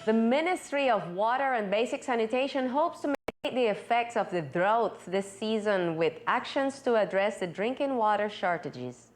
The Ministry of Water and Basic Sanitation hopes to mitigate the effects of the drought this season with actions to address the drinking water shortages.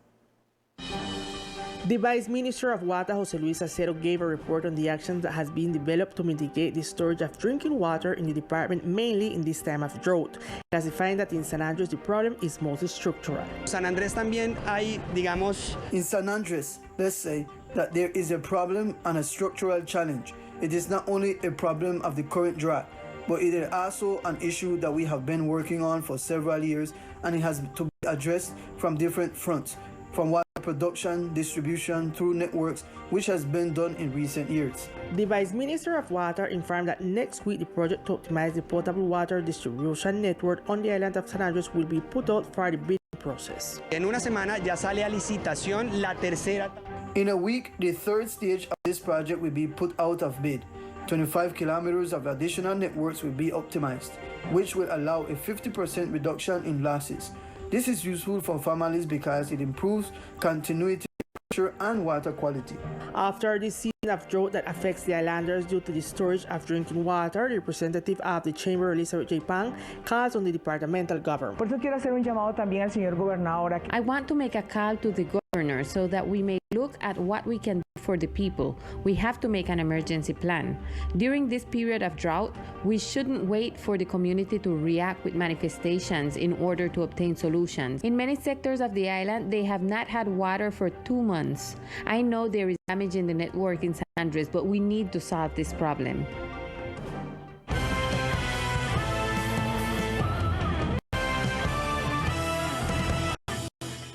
The Vice Minister of Water, Jose Luis Acero, gave a report on the actions that has been developed to mitigate the storage of drinking water in the department, mainly in this time of drought, classifying that in San Andres the problem is mostly structural. San Andres también hay, digamos... In San Andres, let's say that there is a problem and a structural challenge. It is not only a problem of the current drought, but it is also an issue that we have been working on for several years, and it has to be addressed from different fronts, from water production, distribution, through networks, which has been done in recent years. The Vice Minister of Water informed that next week the project to optimize the potable water distribution network on the island of San Andres will be put out for the bidding process. En una semana ya sale a licitación la tercera. In a week, the third stage of this project will be put out of bid. 25 kilometers of additional networks will be optimized, which will allow a 50% reduction in losses. This is useful for families because it improves continuity, pressure, and water quality. After this season of drought that affects the islanders due to the storage of drinking water, the representative of the Chamber, Elizabeth J. Pang, calls on the departmental government. Por eso quiero hacer un llamado también al señor gobernador. I want to make a call to the governor so that we may look at what we can do for the people. We have to make an emergency plan. During this period of drought, we shouldn't wait for the community to react with manifestations in order to obtain solutions. In many sectors of the island, they have not had water for 2 months. I know there is damage in the network in San Andres, but we need to solve this problem.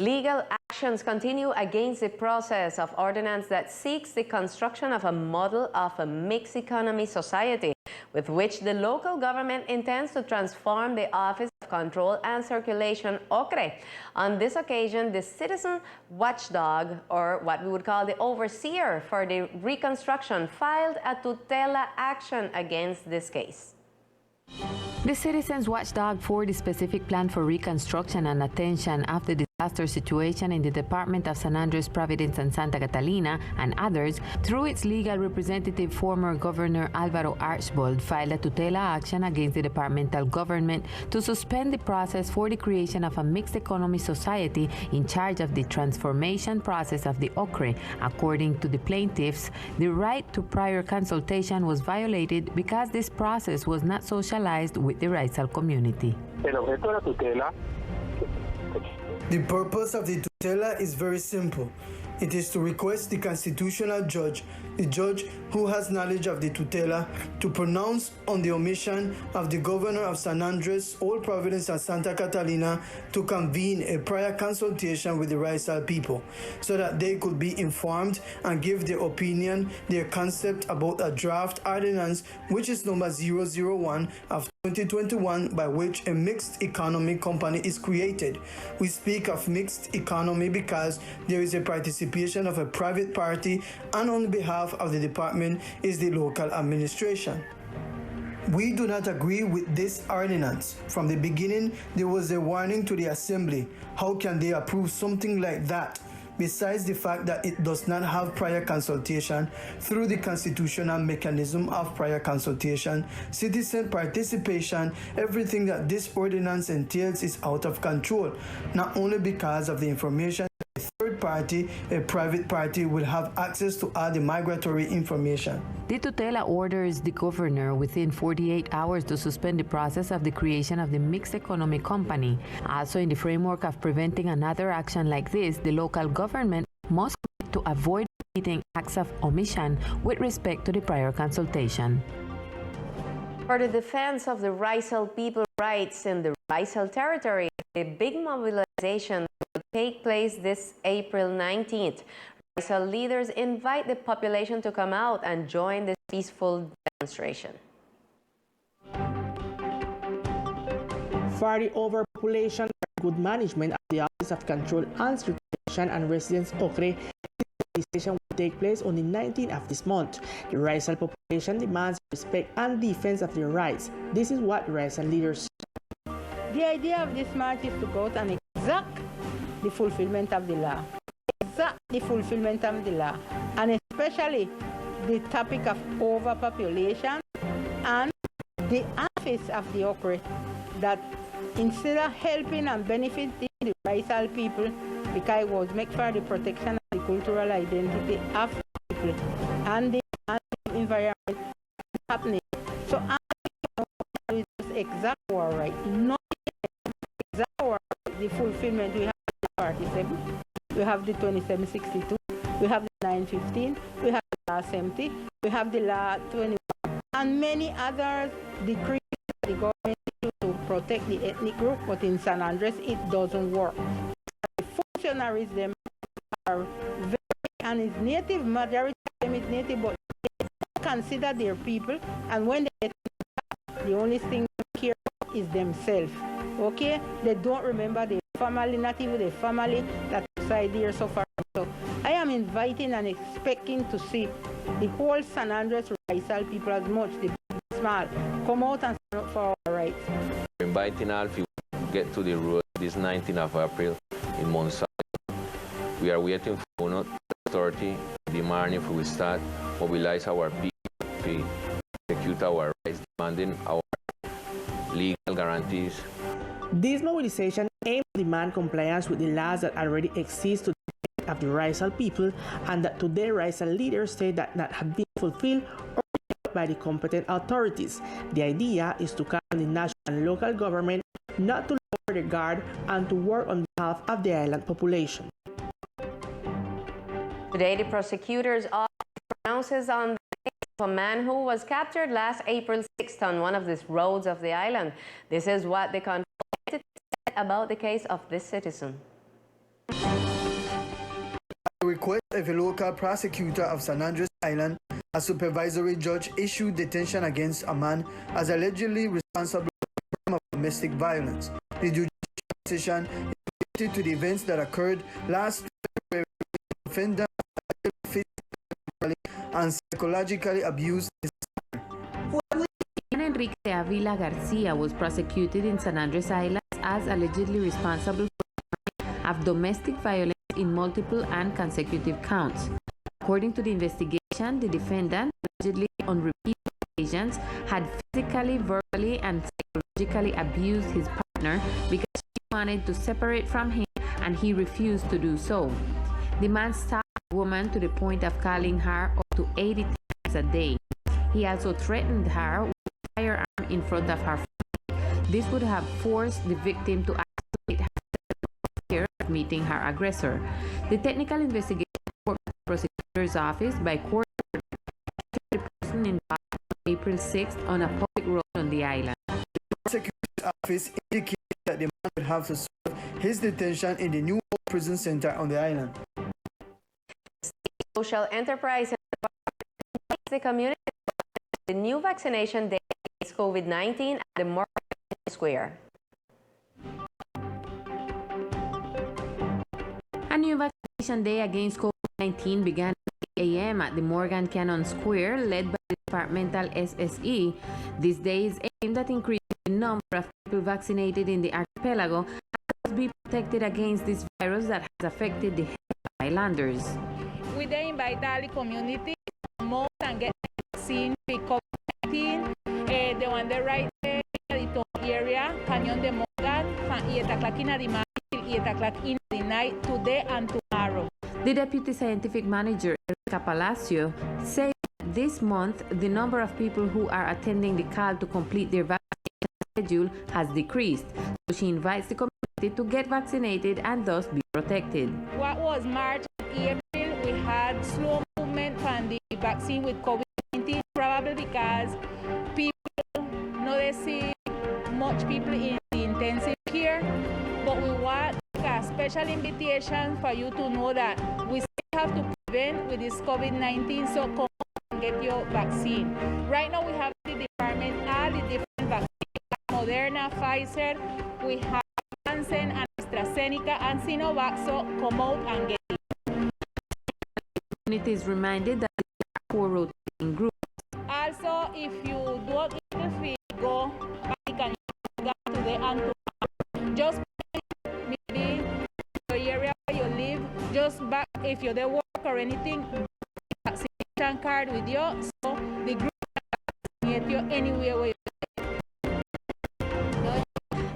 Legal actions continue against the process of ordinance that seeks the construction of a model of a mixed economy society with which the local government intends to transform the Office of Control and Circulation, OCRE. On this occasion, the citizen watchdog, or what we would call the overseer for the reconstruction, filed a tutela action against this case. The Citizens Watchdog for the specific plan for reconstruction and attention after the disaster situation in the Department of San Andres, Providence, and Santa Catalina, and others, through its legal representative, former Governor Alvaro Archbold, filed a tutela action against the departmental government to suspend the process for the creation of a mixed economy society in charge of the transformation process of the OCRE. According to the plaintiffs, the right to prior consultation was violated because this process was not socialized with the Raizal community. The purpose of the tutela is very simple. It is to request the constitutional judge, the judge who has knowledge of the tutela, to pronounce on the omission of the governor of San Andres, Old Providence, and Santa Catalina to convene a prior consultation with the Raizal people so that they could be informed and give their opinion, their concept about a draft ordinance, which is number 001 of 2021, by which a mixed economy company is created. We speak of mixed economy because there is a participation of a private party, and on behalf of the department is the local administration. We do not agree with this ordinance. From the beginning, there was a warning to the Assembly. How can they approve something like that? Besides the fact that it does not have prior consultation through the constitutional mechanism of prior consultation, citizen participation, everything that this ordinance entails is out of control, not only because of the information a third party, a private party, will have access to all the migratory information. The tutela orders the governor within 48 hours to suspend the process of the creation of the mixed economy company. Also, in the framework of preventing another action like this, the local government must commit to avoid repeating acts of omission with respect to the prior consultation. For the defense of the Raizal people rights in the Raizal territory, a big mobilization will take place this April 19th. Raizal leaders invite the population to come out and join this peaceful demonstration. For the overpopulation, good management of the Office of Control and Circulation and Residence OCRE, the station will take place on the 19th of this month. The Raizal population demands respect and defense of their rights. This is what Raizal leaders say. The idea of this march is to go out and exact the fulfillment of the law. Exact the fulfillment of the law. And especially the topic of overpopulation and the office of the OCRE, that instead of helping and benefiting the racial people, because it was made for the protection of the cultural identity of the people and the environment happening. So it's exact war right. Not exact war, the fulfillment. We have the 47, we have the 2762, we have the 915, we have the law 70, we have the law 21, and many other decrees the government to protect the ethnic group, but in San Andres it doesn't work. The functionaries them are very, and it's native, majority of them is native, but they consider their people, and when they get the only thing they care about is themselves. Okay? They don't remember their family, not even their family that outside there so far. So I am inviting and expecting to see the whole San Andres racial people, as much the big, small, come out and stand up for our rights. We're inviting all people to get to the road this 19th of April in Monsanto. We are waiting for the authority demanding if we start mobilize our people to execute our rights, demanding our legal guarantees. This mobilization aims to demand compliance with the laws that already exist to the benefit of the racial people, and that today racial leaders say that not have been fulfilled or by the competent authorities. The idea is to call on the national and local government not to lower their guard and to work on behalf of the island population. Today, the prosecutor's office pronounces on the case of a man who was captured last April 6th on one of these roads of the island. This is what the confidential said about the case of this citizen. At the request of a local prosecutor of San Andres Island, a supervisory judge issued detention against a man as allegedly responsible for a crime of domestic violence. The judicial decision is related to the events that occurred last February when the defendant physically and psychologically abused his son. Enrique Avila Garcia was prosecuted in San Andres Islands as allegedly responsible for the crime of domestic violence in multiple and consecutive counts. According to the investigation, the defendant allegedly on repeated occasions had physically, verbally, and psychologically abused his partner because she wanted to separate from him and he refused to do so. The man stalked the woman to the point of calling her up to 80 times a day. He also threatened her with a firearm in front of her family. This would have forced the victim to isolate herself for fear of meeting her aggressor. The technical investigation report by the prosecutor's office by court the person involved on April 6th on a public road on the island. The prosecutor's office indicated that the man would have to serve his detention in the new prison center on the island. Social enterprise invites the community the new vaccination day against COVID-19 at the Morgan Square. A new vaccination day against COVID-19 began at 8 a.m. at the Morgan Cannon Square, led by the departmental SSE. This day is aimed at increasing the number of people vaccinated in the archipelago and be protected against this virus that has affected the islanders. We then invite all the community to come out and get the vaccine for COVID-19. The one that right there in the area, Canyon de Morgan, from 8 o'clock in the morning till 8 o'clock in the night, today and tomorrow. The Deputy Scientific Manager, Erica Palacio, said this month the number of people who are attending the call to complete their vaccination schedule has decreased. So she invites the community to get vaccinated and thus be protected. What was March and April, we had slow movement from the vaccine with COVID-19, probably because people not see much people in the intensive care, but we want a special invitation for you to know that we still have to prevent with this COVID-19, so come and get your vaccine. Right now we have the department all the different vaccines, Moderna, Pfizer, we have Janssen and AstraZeneca and Sinovac, so come out and get it. The community is reminded that there are 4 rotating groups. Also, if you don't interfere, go back and today and tomorrow. Just maybe your area where you live, just back if you're there work or anything, vaccination card with you, so the group can meet you anywhere where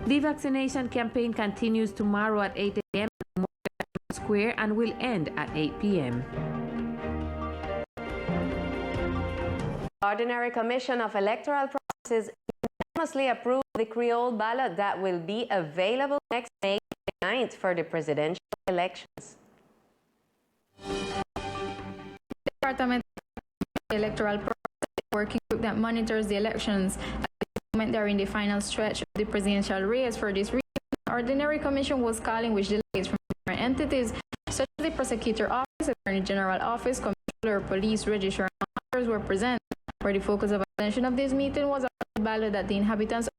The vaccination campaign continues tomorrow at 8 a.m. at Morgan Square and will end at 8 p.m. Ordinary Commission of Electoral Processes unanimously approved the Creole ballot that will be available next May 9th for the presidential elections. The Department of Electoral Process working group that monitors the elections. At the moment, they're in the final stretch of the presidential race. For this reason, the Ordinary Commission was calling which delegates from different entities, such as the Prosecutor Office, Attorney General Office, Comptroller, Police, Registrar, and others were present. Where the focus of attention of this meeting was on the ballot that the inhabitants of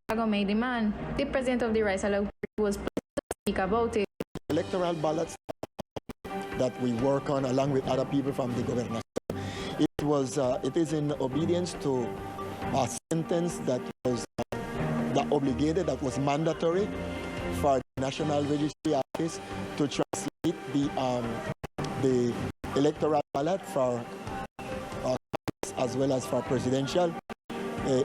Chicago may demand. The president of the Rice Authority was pleased to speak about it. Electoral ballots that we work on along with other people from the government. It is in obedience to a sentence that was that was mandatory for the National Registry Office to translate the electoral ballot for as well as for presidential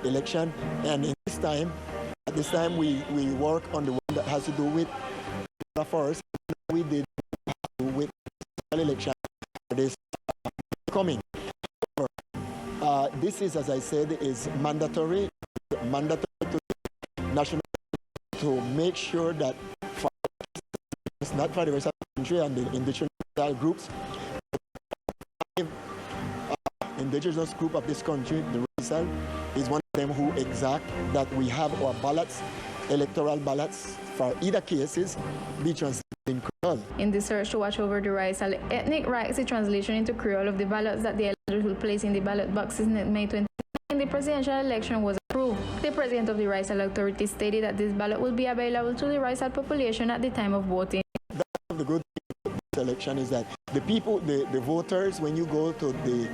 election. And at this time we work on the one that has to do with first. We did have to do with election for this coming. This is, as I said, is mandatory to national to make sure that for, it's not for the rest of the country and the indigenous groups. Indigenous group of this country, the Rizal, is one of them who exact that we have our ballots, electoral ballots for either cases be translated in Creole. In the search to watch over the Rizal ethnic rights, the translation into Creole of the ballots that the electors will place in the ballot boxes in May 29, the presidential election was approved. The president of the Rizal Authority stated that this ballot will be available to the Rizal population at the time of voting. The good thing about this election is that the people, the voters, when you go to the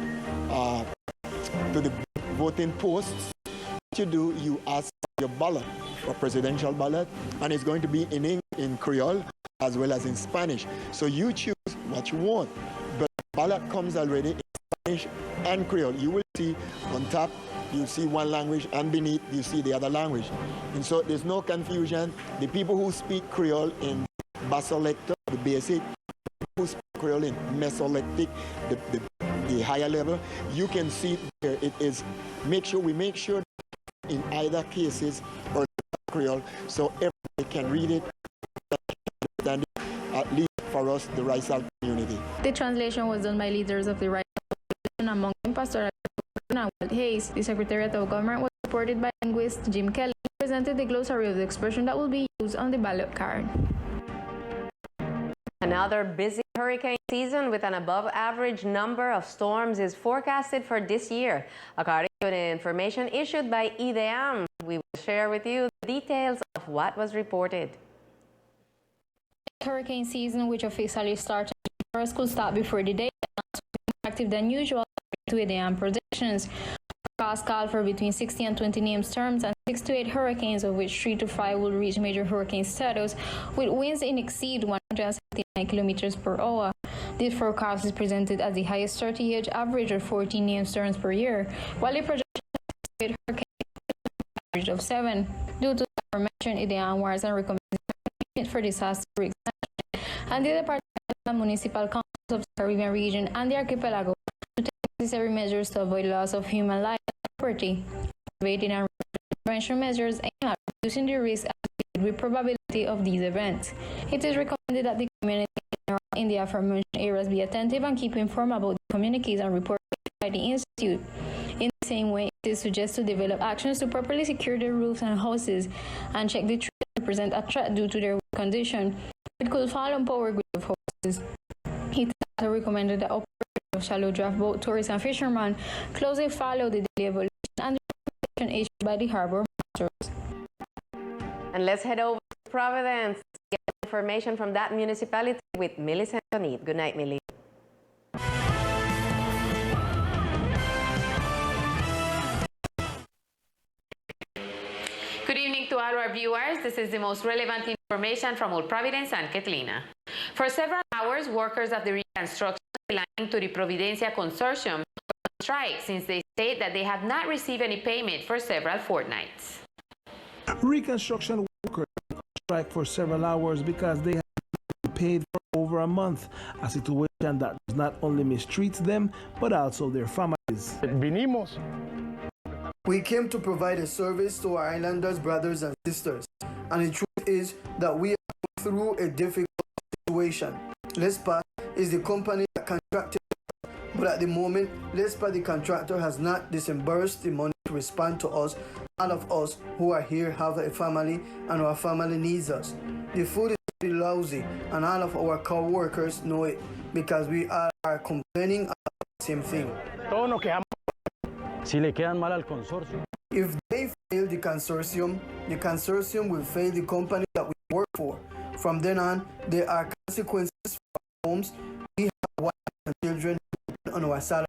voting posts, what you do, you ask your ballot, for presidential ballot, and it's going to be in Creole as well as in Spanish. So you choose what you want, but the ballot comes already in Spanish and Creole. You will see on top, you see one language, and beneath you see the other language. And so there's no confusion. The people who speak Creole in Basolector, the basic, who speak Creole in Mesolectic, the higher level, you can see there it is. We make sure in either cases or Creole, so everybody can read it, understand it, at least for us, the Rizal community. The translation was done by leaders of the Rizal population, among them Pastor and Walt Hayes. The Secretariat of Government was supported by linguist Jim Kelly, who presented the glossary of the expression that will be used on the ballot card. Another busy hurricane season with an above-average number of storms is forecasted for this year. According to the information issued by IDEAM, we will share with you the details of what was reported. Hurricane season, which officially started first, could start before the day, and more active than usual to IDEAM predictions. Forecasts call for between 60 and 20 named storms and 6 to 8 hurricanes, of which 3 to 5 will reach major hurricane status, with winds in exceed 179 kilometers per hour. This forecast is presented as the highest 30-year average of 14 named storms per year, while the projection is 8 hurricanes average of 7. Due to the aforementioned, IDEAM warns and recommends for disaster risk and the Department of Municipal Councils of the Caribbean region and the archipelago to take necessary measures to avoid loss of human life and property, activating and prevention measures aimed at reducing the risk associated with probability of these events. It is recommended that the community in the aforementioned areas be attentive and keep informed about the communiques and reports by the Institute. In the same way, it is suggested to develop actions to properly secure their roofs and houses and check the trees that present a threat due to their condition. It could fall on power grid of houses. It is also recommended that operators of shallow draft boat, tourists, and fishermen closely follow the daily evolution and the recommendation issued by the harbor masters. And let's head over to Providence to get information from that municipality with Millie Santonit. Good night, Millie. Good evening to all our viewers. This is the most relevant information from Old Providence and Catlina. For several hours, workers of the reconstruction belonging to the Providencia Consortium strike since they state that they have not received any payment for several fortnights. Reconstruction workers strike for several hours because they have been paid for over a month, a situation that not only mistreats them but also their families. We came to provide a service to our islanders, brothers and sisters, and the truth is that we are going through a difficult situation. LESPA is the company that contracted, but at the moment, LESPA, the contractor, has not disbursed the money to respond to us. All of us who are here have a family, and our family needs us. The food is pretty lousy, and all of our co-workers know it because we are complaining about the same thing. If they fail the consortium will fail the company that we work for. From then on, there are consequences for our homes. We have wives and children on our salary.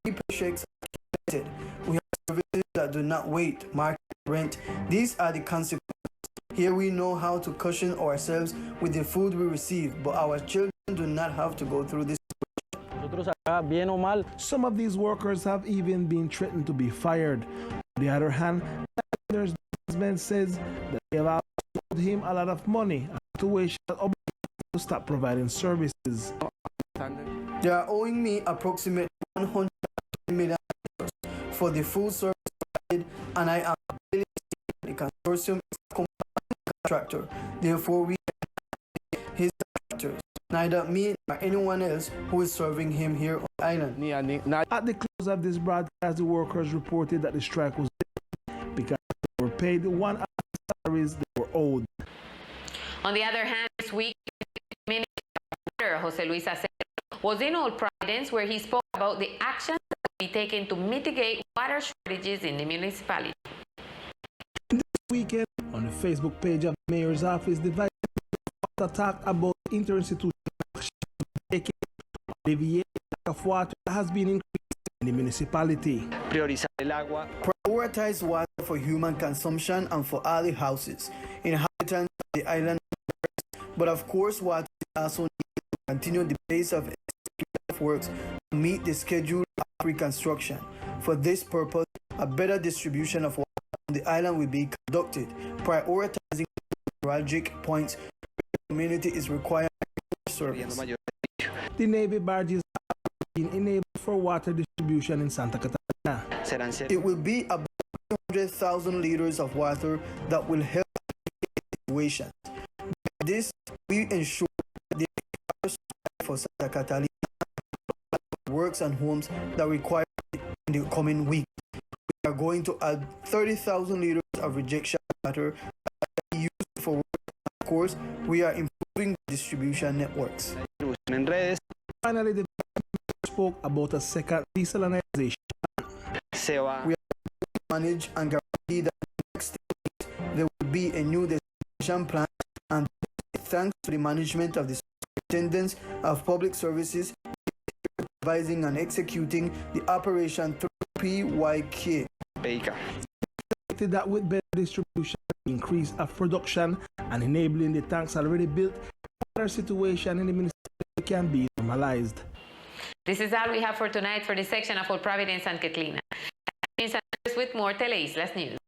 Paychecks are connected. We have services that do not wait, market rent. These are the consequences. Here we know how to cushion ourselves with the food we receive, but our children do not have to go through this. Some of these workers have even been threatened to be fired. On the other hand, the management says that they have owed him a lot of money, a situation that obliges him to stop providing services. They are owing me approximately $100 million for the full service provided, and I am the consortium is a contractor. Therefore, we are his contractors. Neither me nor anyone else who is serving him here on the island. At the close of this broadcast, the workers reported that the strike was dead because they were paid the 1 hour salaries they were owed. On the other hand, this week, Minister of Water, José Luis Acero, was in Old Providence where he spoke about the actions that will be taken to mitigate water shortages in the municipality. This weekend, on the Facebook page of the mayor's office, the vice mayor talked about interinstitutional action taken to alleviate the lack of water that has been increased in the municipality. Prioritize water for human consumption and for all the houses, inhabitants of the island. But of course, water is also needed to continue the pace of works to meet the schedule of reconstruction. For this purpose, a better distribution of water on the island will be conducted, prioritizing neuralgic points where the community is required service. The Navy barges have been enabled for water distribution in Santa Catalina. It will be about 300,000 liters of water that will help the situation. By this, we ensure that the for Santa Catalina works and homes that require it in the coming week. We are going to add 30,000 liters of rejection water that will be used for work. Of course, we are improving the distribution networks. Finally, the spoke about a second desalinization. We are going to manage and guarantee that in the next weeks there will be a new desalination plant, and thanks to the management of the Superintendents of Public Services supervising and executing the operation through PYK. That with better distribution, increase of production, and enabling the tanks already built, the water situation in the municipality can be normalized. This is all we have for tonight for this section of Old Providence and Catlina. With more Teleislas News.